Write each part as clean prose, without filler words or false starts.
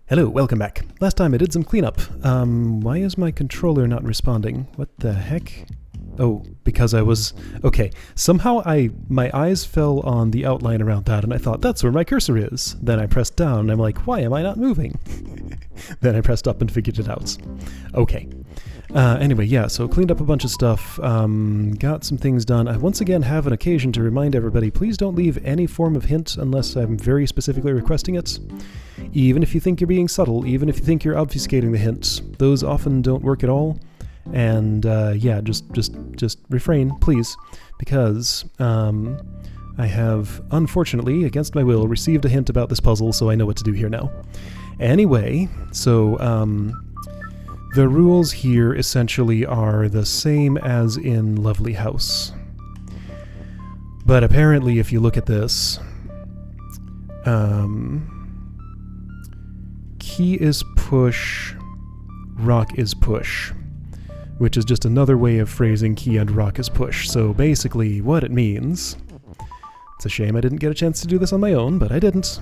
Hello, welcome back. Last time I did some cleanup. Why is my controller not responding? What the heck? Oh, because I was... Okay, somehow my eyes fell on the outline around that and I thought, that's where my cursor is. Then I pressed down and I'm like, why am I not moving? Then I pressed up and figured it out. Okay. Anyway, yeah, so cleaned up a bunch of stuff, got some things done. I once again have an occasion to remind everybody, please don't leave any form of hint unless I'm very specifically requesting it. Even if you think you're being subtle, even if you think you're obfuscating the hints, those often don't work at all. And yeah, just refrain, please, because I have, unfortunately, against my will, received a hint about this puzzle, so I know what to do here now. Anyway, so the rules here essentially are the same as in Lovely House. But apparently, if you look at this, key is push, rock is push, which is just another way of phrasing key and rock is push. So basically what it means, it's a shame I didn't get a chance to do this on my own, but I didn't.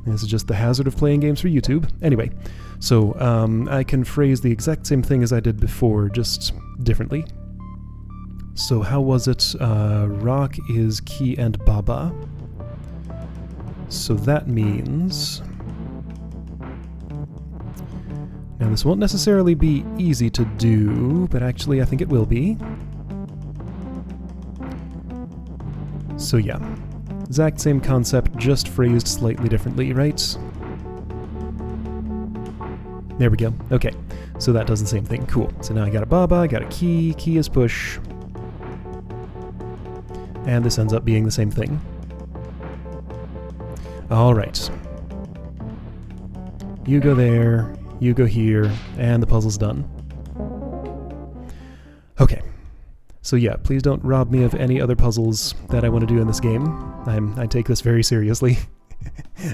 This is just the hazard of playing games for YouTube. Anyway, so I can phrase the exact same thing as I did before, just differently. So how was it? Rock is key and baba. So that means... Now this won't necessarily be easy to do, but actually I think it will be. So yeah, exact same concept, just phrased slightly differently, right? There we go. Okay, so that does the same thing. Cool. So now I got a baba, I got a key, key is push. And this ends up being the same thing. Alright. You go there. You go here, and the puzzle's done. Okay, so yeah, please don't rob me of any other puzzles that I want to do in this game. I take this very seriously.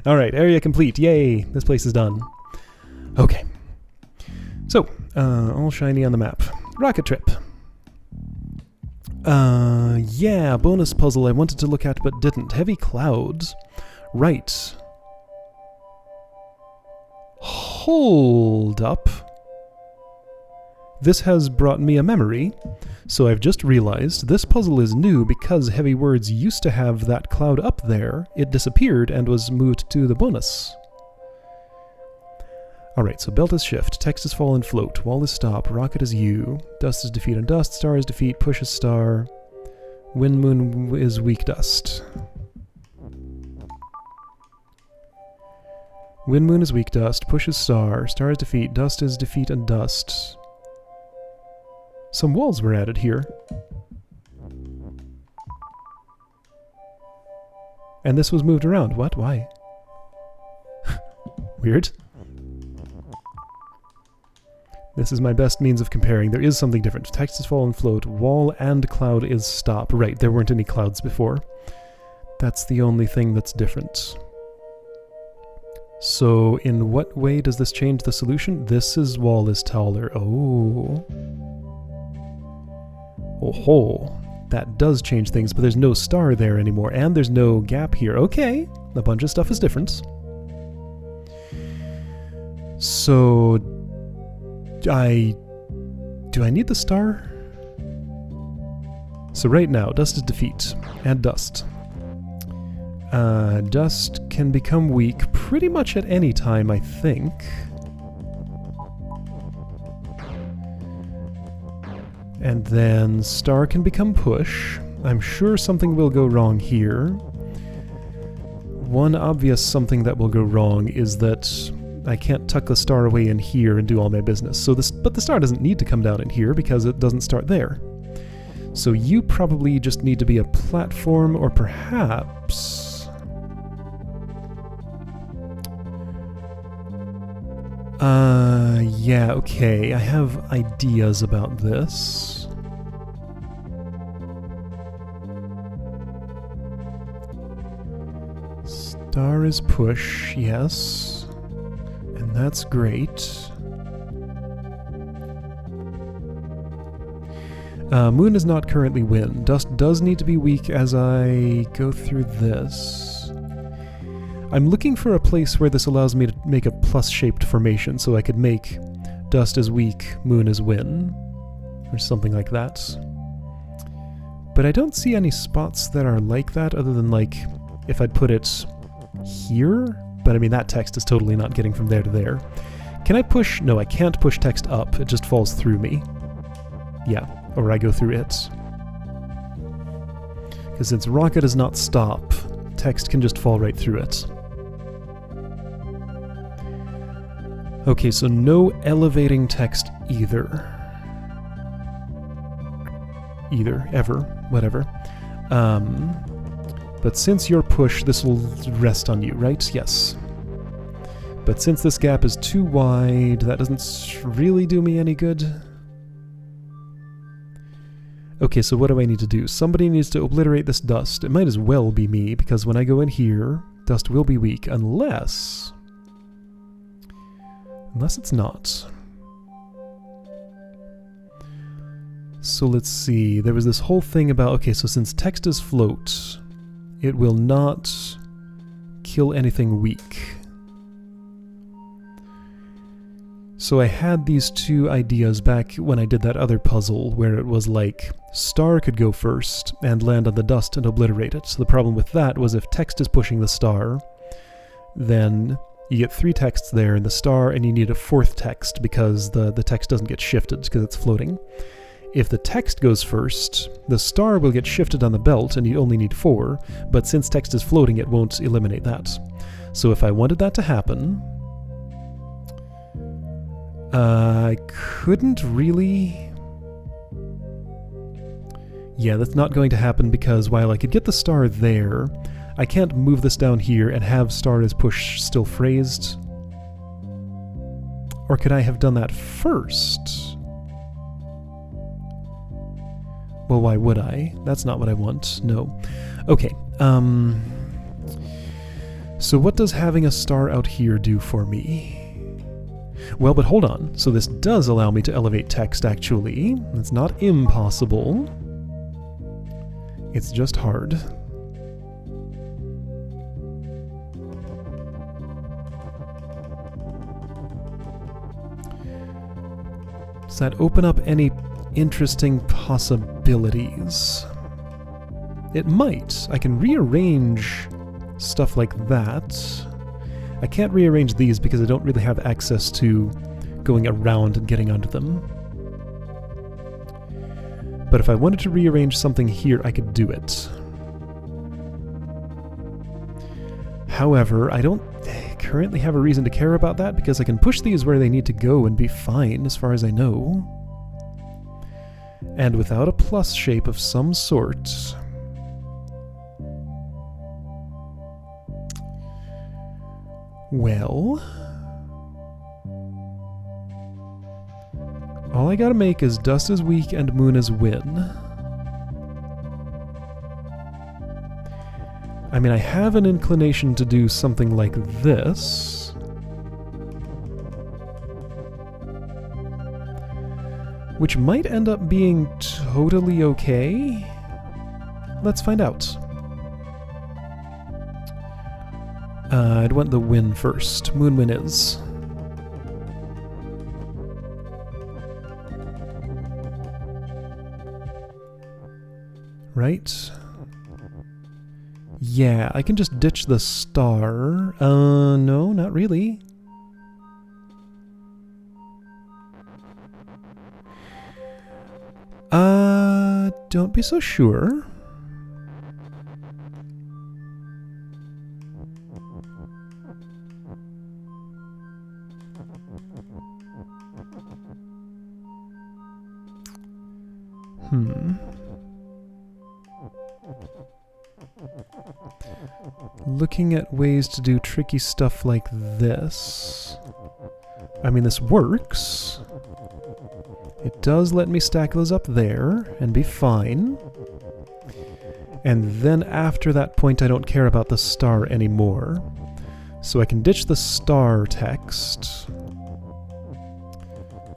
Alright, area complete, yay! This place is done. Okay, so, all shiny on the map. Rocket trip. Yeah, bonus puzzle I wanted to look at but didn't. Heavy clouds. Right. Hold up. This has brought me a memory, so I've just realized this puzzle is new because Heavy Words used to have that cloud up there. It disappeared and was moved to the bonus. Alright, so belt is shift, text is fall and float, wall is stop, rocket is U, dust is defeat and dust, star is defeat, push is star, wind moon is weak dust. Wind moon is weak dust, push is star, star is defeat and dust. Some walls were added here. And this was moved around. What? Why? Weird. This is my best means of comparing. There is something different. Text is fall and float, wall and cloud is stop. Right, there weren't any clouds before. That's the only thing that's different. So, in what way does this change the solution? This is wall is taller. Oh. Oh ho. That does change things, but there's no star there anymore, and there's no gap here. Okay, a bunch of stuff is different. So, do I need the star? So right now, dust is defeat. Add dust. Dust can become weak pretty much at any time, I think. And then star can become push. I'm sure something will go wrong here. One obvious something that will go wrong is that I can't tuck the star away in here and do all my business. So but the star doesn't need to come down in here because it doesn't start there. So you probably just need to be a platform, or perhaps... yeah, okay, I have ideas about this. Star is push, yes. And that's great. Moon is not currently wind. Dust does need to be weak as I go through this. I'm looking for a place where this allows me to make a plus-shaped formation, so I could make dust is weak, moon is win, or something like that. But I don't see any spots that are like that, other than, like, if I'd put it here. But I mean, that text is totally not getting from there to there. Can I push? No, I can't push text up. It just falls through me. Yeah, or I go through it. Because since rocket does not stop, text can just fall right through it. Okay, so no elevating text either. Ever, whatever. But since you're push, this will rest on you, right? Yes. But since this gap is too wide, that doesn't really do me any good. Okay, so what do I need to do? Somebody needs to obliterate this dust. It might as well be me, because when I go in here, dust will be weak, unless it's not. So let's see, there was this whole thing about, okay, so since text is float, it will not kill anything weak. So I had these two ideas back when I did that other puzzle, where it was like, star could go first and land on the dust and obliterate it. So the problem with that was if text is pushing the star, then you get 3 texts there in the star, and you need a 4th text because the text doesn't get shifted because it's floating. If the text goes first, the star will get shifted on the belt and you only need 4, but since text is floating, it won't eliminate that. So if I wanted that to happen, I couldn't really... Yeah, that's not going to happen because while I could get the star there, I can't move this down here and have star as push still phrased. Or could I have done that first? Well, why would I? That's not what I want. No. Okay. So what does having a star out here do for me? Well, but hold on. So this does allow me to elevate text, actually. It's not impossible. It's just hard. Does that open up any interesting possibilities? It might. I can rearrange stuff like that. I can't rearrange these because I don't really have access to going around and getting onto them. But if I wanted to rearrange something here, I could do it. However, I don't currently have a reason to care about that because I can push these where they need to go and be fine as far as I know. And without a plus shape of some sort... Well... all I gotta make is dust is weak and moon is win. I mean, I have an inclination to do something like this. Which might end up being totally okay. Let's find out. I'd want the win first. Moon win is. Right? Yeah, I can just ditch the star. No, not really. Don't be so sure. Looking at ways to do tricky stuff like this. I mean, this works. It does let me stack those up there and be fine. And then after that point, I don't care about the star anymore. So I can ditch the star text.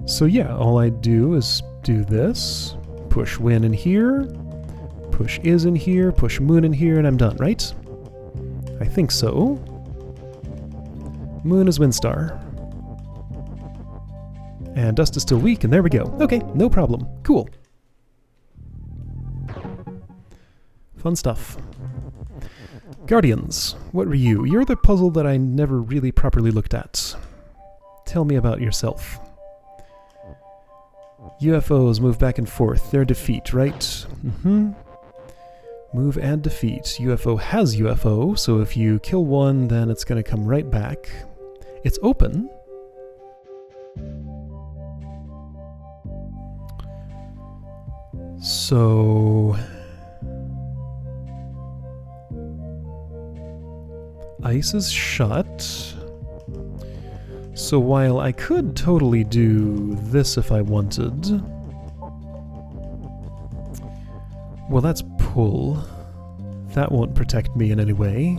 So yeah, all I do is do this. Push win in here. Push is in here. Push moon in here, and I'm done, right? I think so. Moon is Windstar. And dust is still weak, and there we go. Okay, no problem. Cool. Fun stuff. Guardians, what were you? You're the puzzle that I never really properly looked at. Tell me about yourself. UFOs move back and forth. They're defeat, right? Mm-hmm. Move and defeat. UFO has UFO, so if you kill one, then it's going to come right back. It's open. So... ice is shut. So while I could totally do this if I wanted... well, that's pull. That won't protect me in any way.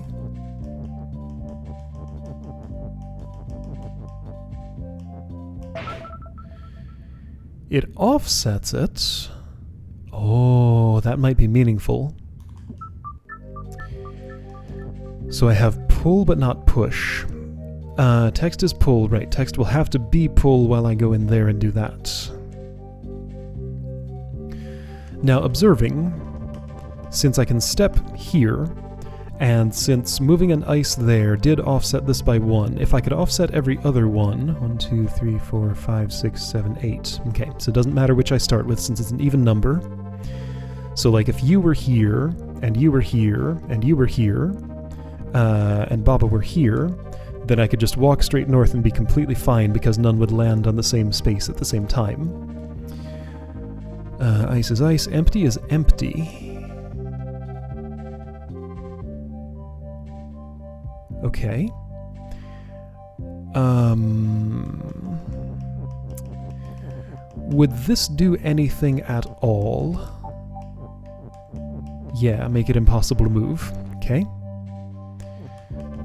It offsets it. Oh, that might be meaningful. So I have pull but not push. Text is pull, right. Text will have to be pull while I go in there and do that. Now observing, since I can step here, and since moving an ice there did offset this by 1, if I could offset every other one, 1, 2, 3, 4, 5, 6, 7, 8. Okay, so it doesn't matter which I start with since it's an even number. So like if you were here, and you were here, and you were here, and Baba were here, then I could just walk straight north and be completely fine because none would land on the same space at the same time. Ice is ice, empty is empty. Okay. Would this do anything at all? Yeah, make it impossible to move. Okay.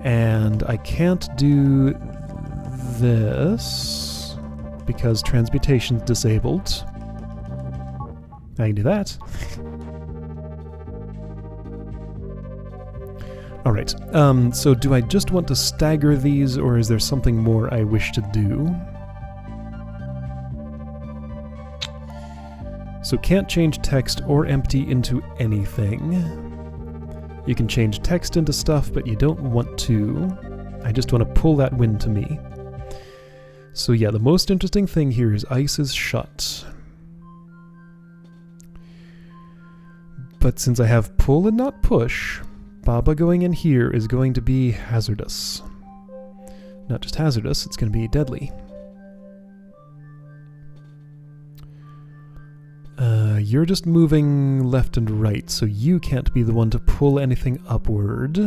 And I can't do this because transmutation's disabled. I can do that. Alright, so do I just want to stagger these, or is there something more I wish to do? So can't change text or empty into anything. You can change text into stuff, but you don't want to. I just want to pull that wind to me. So yeah, the most interesting thing here is ice is shut. But since I have pull and not push, Baba going in here is going to be hazardous. Not just hazardous, it's going to be deadly. You're just moving left and right, so you can't be the one to pull anything upward.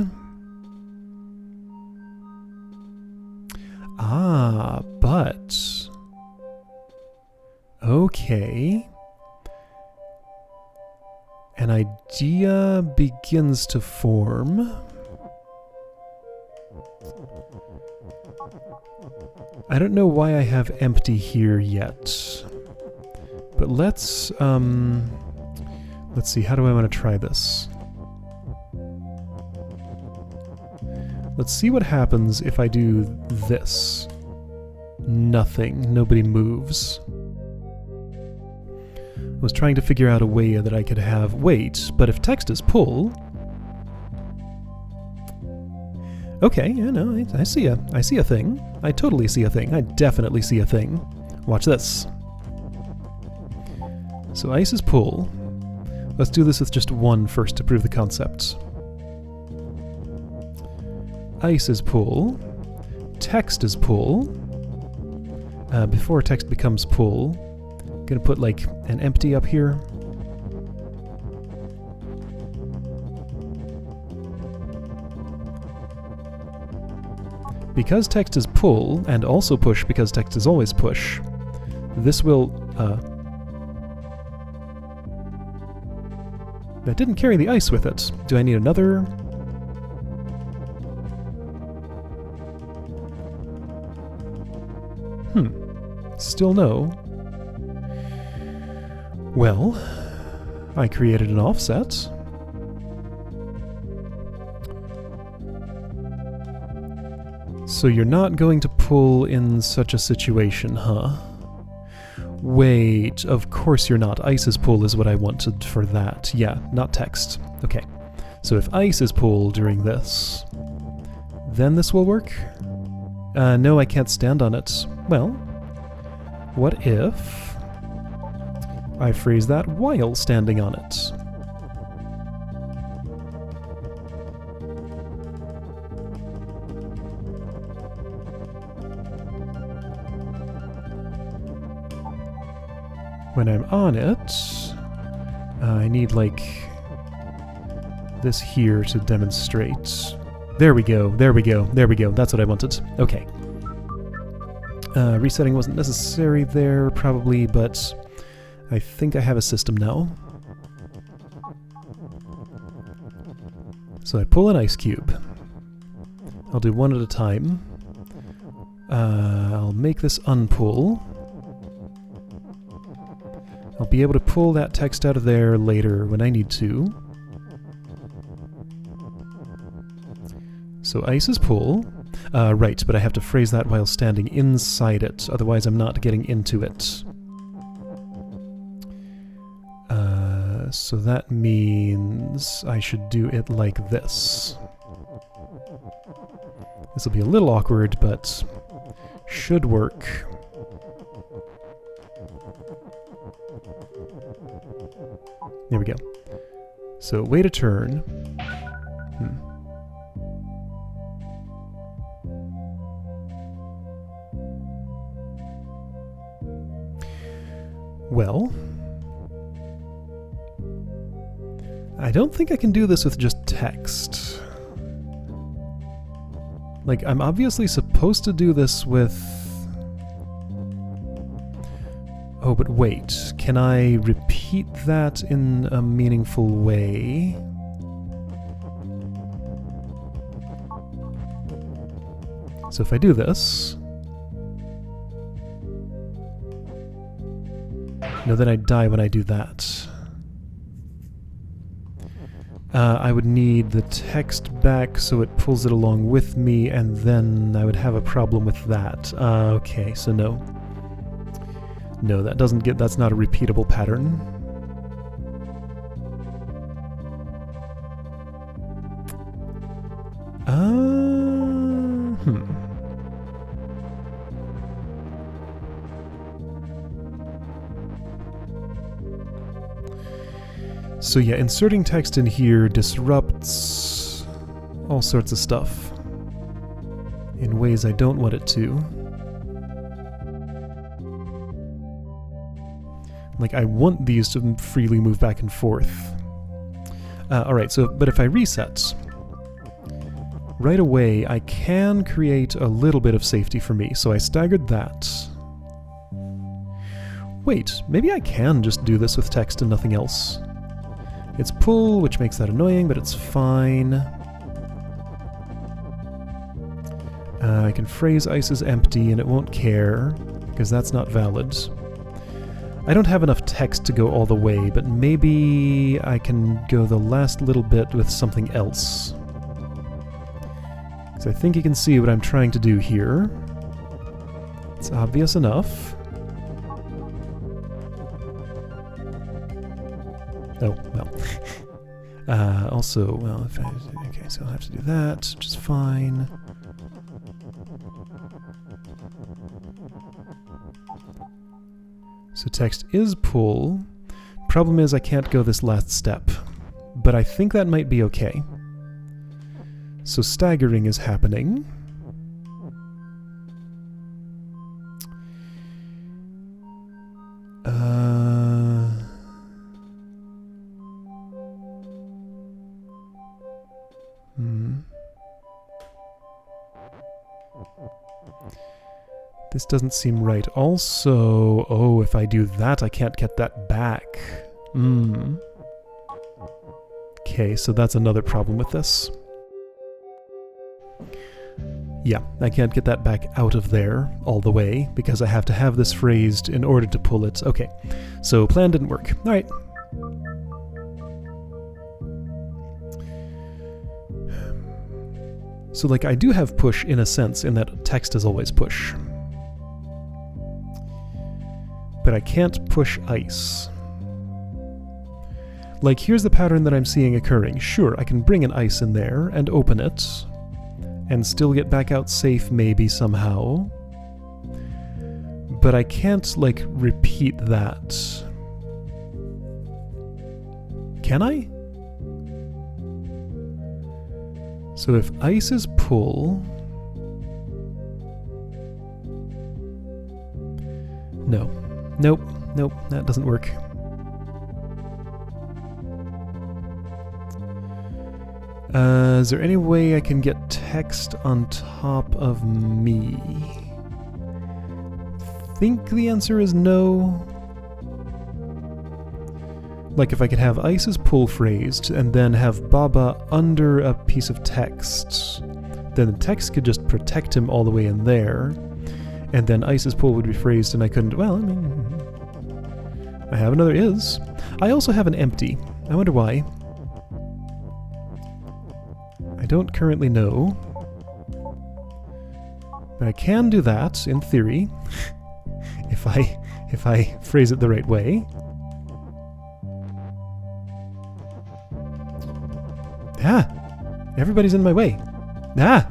Ah, but... okay. An idea begins to form. I don't know why I have empty here yet. But let's see, how do I want to try this? Let's see what happens if I do this. Nothing. Nobody moves. I was trying to figure out a way that I could have weight, but if text is pull... okay, yeah, no, I see a thing. I totally see a thing. I definitely see a thing. Watch this. So ice is pull. Let's do this with just one first to prove the concept. Ice is pull. Text is pull. Before text becomes pull, I'm gonna put like an empty up here. Because text is pull, and also push because text is always push, this will, that didn't carry the ice with it. Do I need another? Still no. Well, I created an offset. So you're not going to pull in such a situation, huh? Wait, of course you're not. Ice's pull is what I wanted for that. Yeah, not text. Okay. So if ice is pulled during this, then this will work? No, I can't stand on it. Well, what if I freeze that while standing on it? When I'm on it, I need, like, this here to demonstrate. There we go, there we go, there we go. That's what I wanted. Okay. Resetting wasn't necessary there, probably, but I think I have a system now. So I pull an ice cube. I'll do one at a time. I'll make this unpull. I'll be able to pull that text out of there later when I need to. So ice is pull. Right, but I have to phrase that while standing inside it, otherwise I'm not getting into it. So that means I should do it like this. This will be a little awkward, but should work. There we go. So, way to turn. Well, I don't think I can do this with just text. Like, I'm obviously supposed to do this with... Oh, but wait, can I repeat that in a meaningful way? So if I do this... No, then I die when I do that. I would need the text back so it pulls it along with me, and then I would have a problem with that. Okay, so no. No, that doesn't get... that's not a repeatable pattern. So yeah, inserting text in here disrupts all sorts of stuff in ways I don't want it to. Like, I want these to freely move back and forth. Alright, so, but if I reset, right away I can create a little bit of safety for me, so I staggered that. Wait, maybe I can just do this with text and nothing else. It's pull, which makes that annoying, but it's fine. I can phrase ice as empty and it won't care, because that's not valid. I don't have enough text to go all the way, but maybe I can go the last little bit with something else. So I think you can see what I'm trying to do here. It's obvious enough. Oh, well. Also, well, if I... okay, so I'll have to do that, which is fine. So text is pull. Problem is I can't go this last step, but I think that might be okay. So staggering is happening. This doesn't seem right. Also, oh, if I do that, I can't get that back. Okay, so that's another problem with this. Yeah, I can't get that back out of there all the way, because I have to have this phrased in order to pull it. Okay, so plan didn't work. Alright. So, like, I do have push in a sense, in that text is always push. But I can't push ice. Like, here's the pattern that I'm seeing occurring. Sure, I can bring an ice in there and open it, and still get back out safe maybe somehow. But I can't, like, repeat that. Can I? So if ice is pull... No. Nope. Nope. That doesn't work. Is there any way I can get text on top of me? I think the answer is no. Like if I could have Ice's pull phrased and then have Baba under a piece of text, then the text could just protect him all the way in there, and then Ice's pull would be phrased and I couldn't... Well, I mean... I have another is. I also have an empty. I wonder why. I don't currently know. But I can do that, in theory, if I phrase it the right way. Ah! Everybody's in my way. Ah!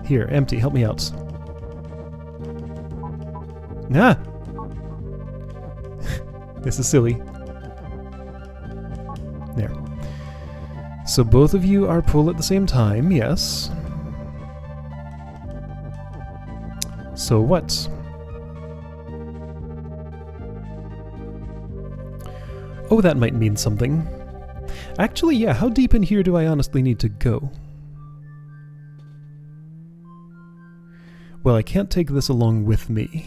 Here, empty, help me out. Ah! This is silly. There. So both of you are pull at the same time, yes. So what? Oh, that might mean something. Actually, yeah, how deep in here do I honestly need to go? Well, I can't take this along with me.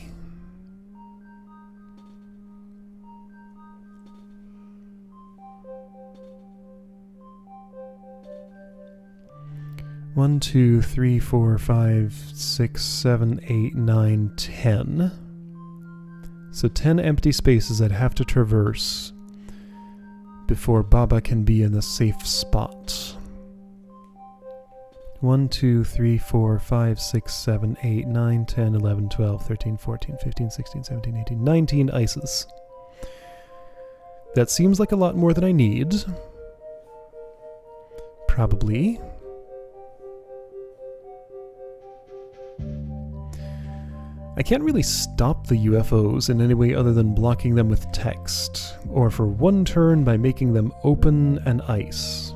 One, 2, 3, 4, 5, 6, 7, 8, 9, 10. So 10 empty spaces I'd have to traverse before Baba can be in a safe spot. 1, 2, 3, 4, 5, 6, 7, 8, 9, 10, 11, 12, 13, 14, 15, 16, 17, 18, 19 ices. That seems like a lot more than I need. Probably. I can't really stop the UFOs in any way other than blocking them with text, or for one turn by making them open and ice.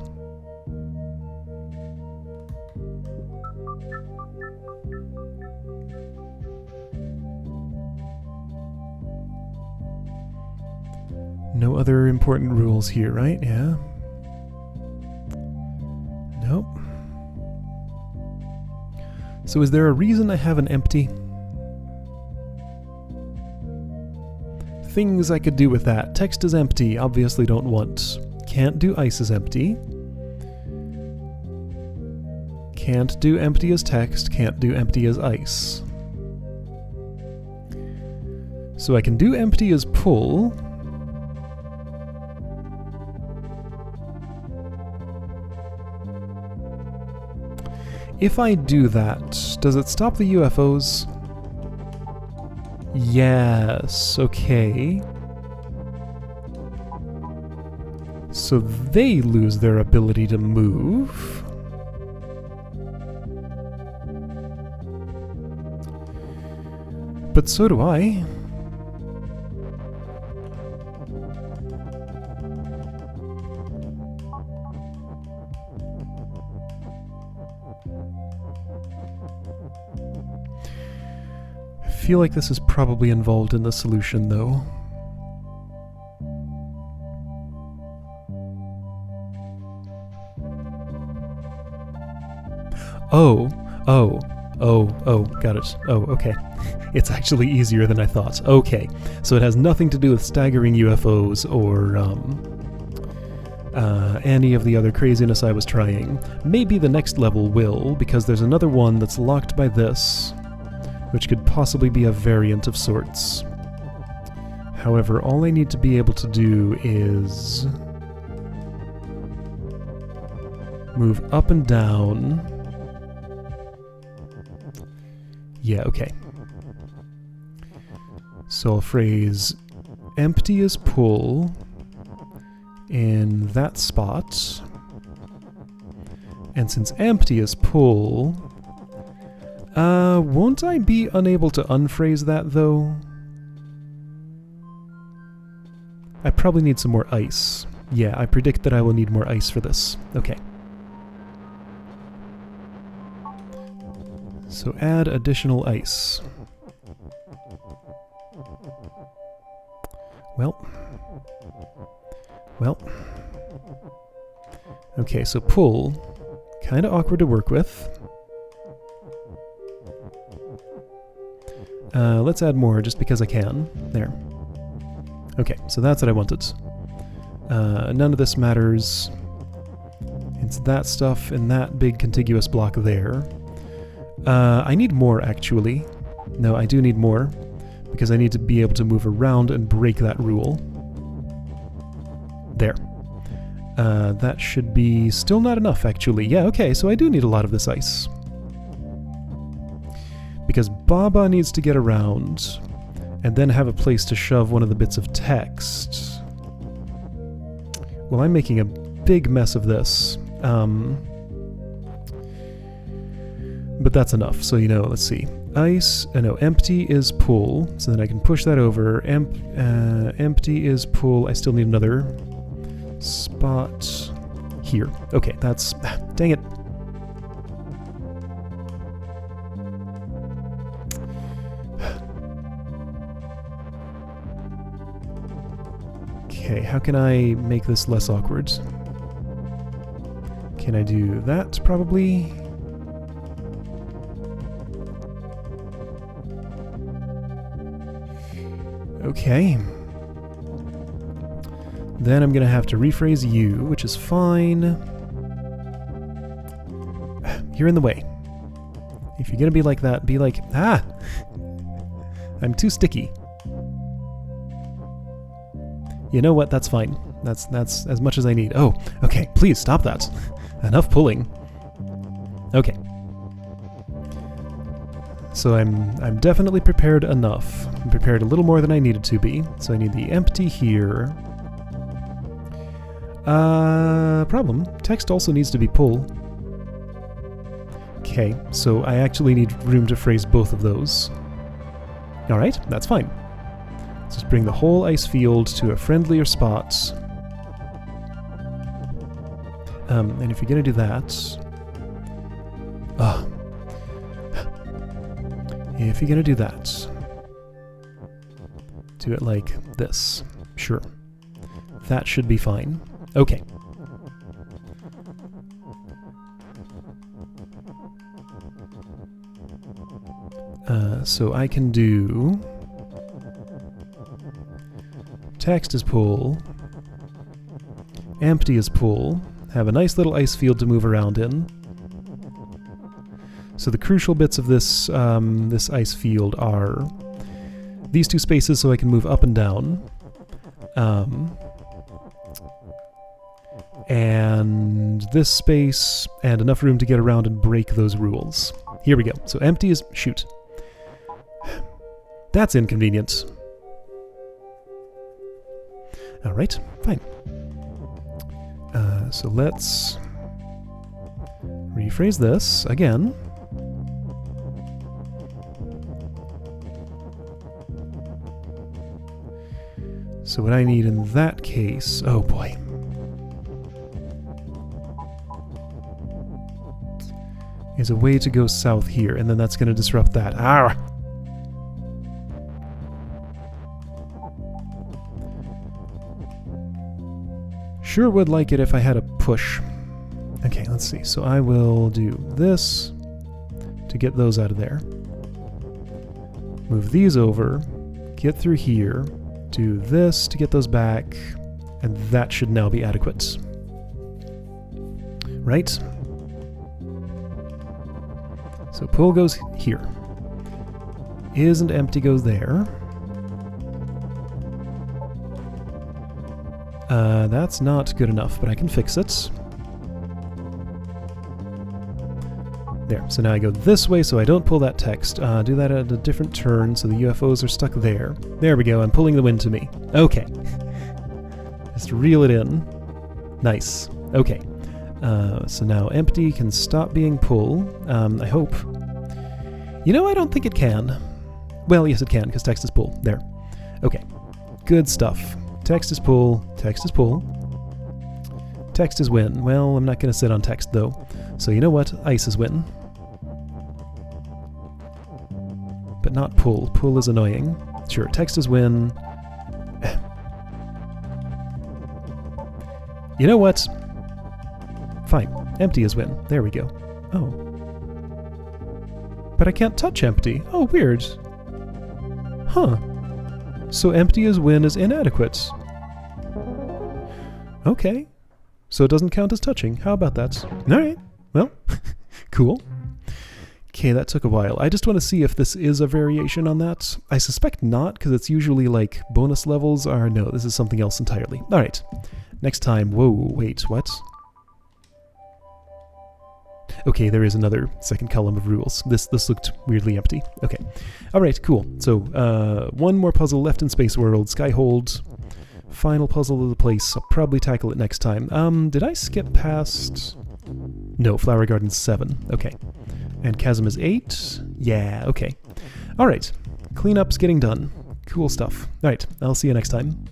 No other important rules here, right? Yeah. Nope. So is there a reason I have an empty? Things I could do with that. Text is empty, obviously don't want. Can't do ice as empty. Can't do empty as text, can't do empty as ice. So I can do empty as pull. If I do that, does it stop the UFOs? Yes, okay. So they lose their ability to move. But so do I. I feel like this is probably involved in the solution, though. Oh, got it. Oh, okay. It's actually easier than I thought. Okay, so it has nothing to do with staggering UFOs or any of the other craziness I was trying. Maybe the next level will, because there's another one that's locked by this, which could possibly be a variant of sorts. However, all I need to be able to do is... Move up and down. Yeah, okay. So I'll phrase empty is pull in that spot. And since empty is pull, won't I be unable to unphrase that though? I probably need some more ice. Yeah, I predict that I will need more ice for this. Okay. So add additional ice. Well. Okay, so pull. Kind of awkward to work with. Let's add more just because I can. There. Okay, so that's what I wanted. None of this matters. It's that stuff in that big contiguous block there. I need more, actually. No, I do need more, because I need to be able to move around and break that rule. There. That should be still not enough, actually. Yeah, okay, so I do need a lot of this ice. Because Baba needs to get around, and then have a place to shove one of the bits of text. Well, I'm making a big mess of this. But that's enough, so let's see. Ice, no, empty is pull, so then I can push that over. Empty is pull, I still need another spot here. Okay, that's... dang it. Okay, how can I make this less awkward? Can I do that, probably? Okay. Then I'm gonna have to rephrase you, which is fine. You're in the way. If you're gonna be like that, be like, ah! I'm too sticky. You know what, that's fine. That's as much as I need. Oh, okay, please stop that. Enough pulling. Okay. So I'm definitely prepared enough. I'm prepared a little more than I needed to be. So I need the empty here. Problem. Text also needs to be pull. Okay, so I actually need room to phrase both of those. Alright, that's fine. Let's just bring the whole ice field to a friendlier spot. And if you're gonna do that... If you're gonna do that, do it like this. Sure. That should be fine. Okay. So I can do... Text is pull. Empty is pull. Have a nice little ice field to move around in. So the crucial bits of this this ice field are these two spaces so I can move up and down. And this space, and enough room to get around and break those rules. Here we go. So empty is... shoot. That's inconvenient. Alright, fine. So let's rephrase this again. So what I need in that case... oh boy. Is a way to go south here, and then that's going to disrupt that. Ah! Sure would like it if I had a push. Okay, let's see. So I will do this to get those out of there. Move these over, get through here, do this to get those back, and that should now be adequate. Right? So pull goes here. Isn't empty goes there. That's not good enough, but I can fix it. There, so now I go this way so I don't pull that text. Do that at a different turn so the UFOs are stuck there. There we go, I'm pulling the wind to me. Okay. Just reel it in. Nice. Okay. So now empty can stop being pull. I hope. You know, I don't think it can. Well, yes it can, because text is pull. There. Okay. Good stuff. Text is pull. Text is pull. Text is win. Well, I'm not going to sit on text, though. So you know what? Ice is win. But not pull. Pull is annoying. Sure, text is win. You know what? Fine. Empty is win. There we go. Oh. But I can't touch empty. Oh, weird. Huh. So empty is win is inadequate. Okay. So it doesn't count as touching. How about that? Alright. Well, cool. Okay, that took a while. I just want to see if this is a variation on that. I suspect not, because it's usually like bonus levels are... No, this is something else entirely. Alright. Next time... Whoa, wait, what? Okay, there is another second column of rules. This looked weirdly empty. Okay. Alright, cool. So, one more puzzle left in Space World. Skyhold. Final puzzle of the place. I'll probably tackle it next time. Did I skip past... No, Flower Garden's 7. Okay. And Chasm is 8? Yeah, okay. Alright. Cleanup's getting done. Cool stuff. Alright, I'll see you next time.